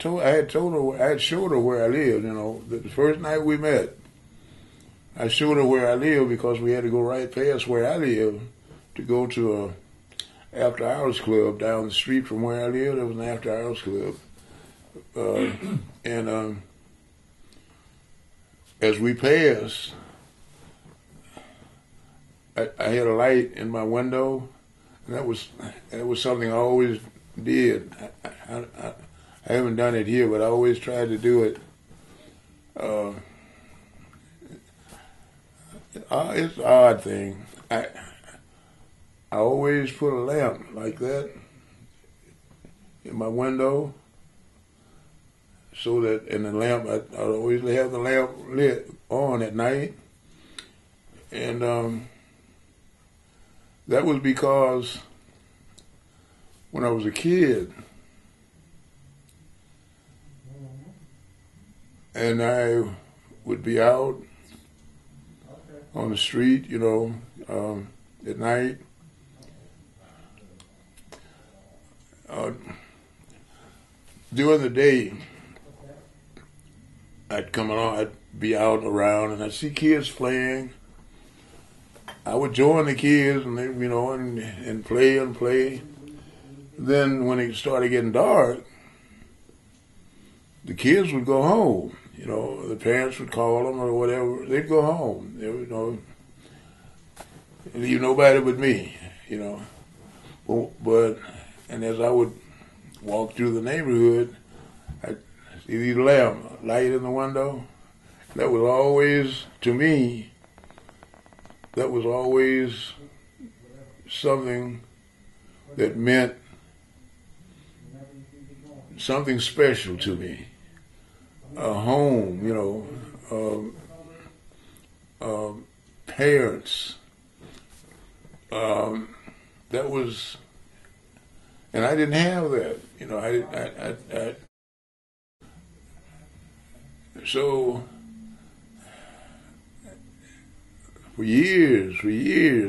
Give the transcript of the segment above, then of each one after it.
I had told her, I had showed her where I lived. You know, the first night we met, I showed her where I lived because we had to go right past where I lived to go to a after hours club down the street from where I lived. There was an after hours club, and as we passed, I had a light in my window, and that was something I always did. I haven't done it here, but I always tried to do it. It's an odd thing. I always put a lamp like that in my window, so that in the lamp, I always have the lamp lit on at night, and that was because when I was a kid, and I would be out on the street, you know, at night. During the day, I'd come along, I'd be out around, and I'd see kids playing. I would join the kids, and they, you know, and play and play. Then when it started getting dark, the kids would go home. You know, the parents would call them or whatever. They'd go home. They would, you know, leave nobody but me. You know, but and as I would walk through the neighborhood, I'd see the lamp light in the window. That was always, to me, that was always something that meant something special to me. A home, you know, parents. That was, and I didn't have that. You know, so for years,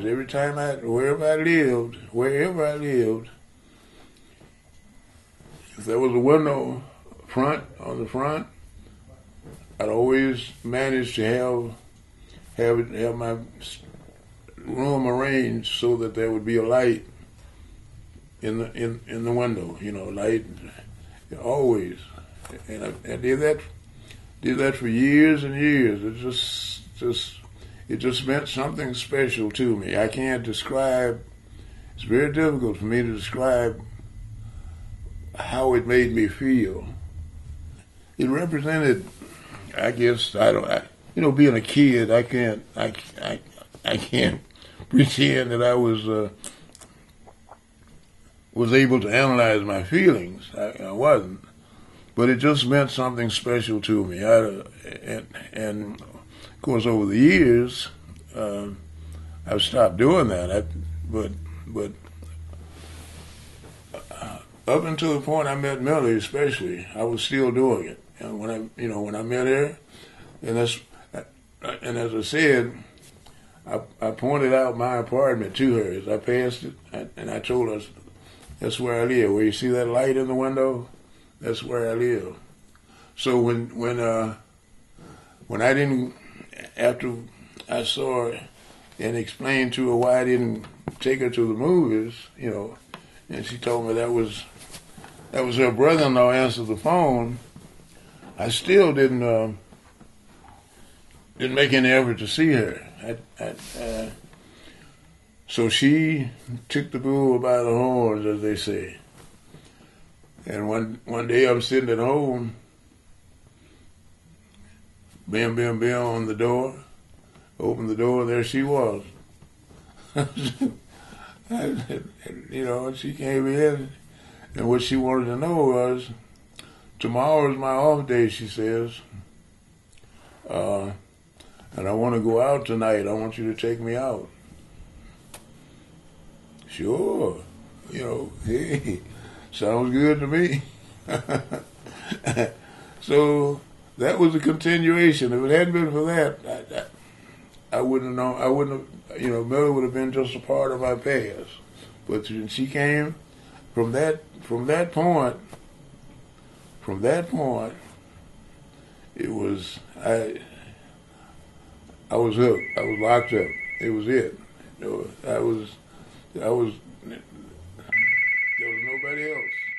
every time wherever I lived, if there was a window on the front, I'd always manage to have my room arranged so that there would be a light in the window. You know, light always, and I did that for years and years. It just meant something special to me. I can't describe. It's very difficult for me to describe how it made me feel. It represented, I guess, you know, being a kid, I can't pretend that I was able to analyze my feelings. I wasn't, but it just meant something special to me. And of course, over the years, I've stopped doing that. But up until the point I met Millie, especially, I was still doing it. And when I met her, and as I said, I pointed out my apartment to her as I passed it, and I told her, that's where I live. Where you see that light in the window, that's where I live. So when I didn't, after I saw her and explained to her why I didn't take her to the movies, you know, and she told me that was her brother-in-law answered the phone, I still didn't make any effort to see her. So she took the bull by the horns, as they say. And one day I'm sitting at home, bam, bam, bam on the door. Opened the door, there she was. You know, she came in, and what she wanted to know was, tomorrow is my off day, she says, and I want to go out tonight. I want you to take me out. Sure. You know, hey, sounds good to me. So that was a continuation. If it hadn't been for that, I wouldn't have known. I wouldn't have, you know, Millie would have been just a part of my past. But when she came, from that point, from that point, it was I was hooked. I was locked up. It was it. I was there was nobody else.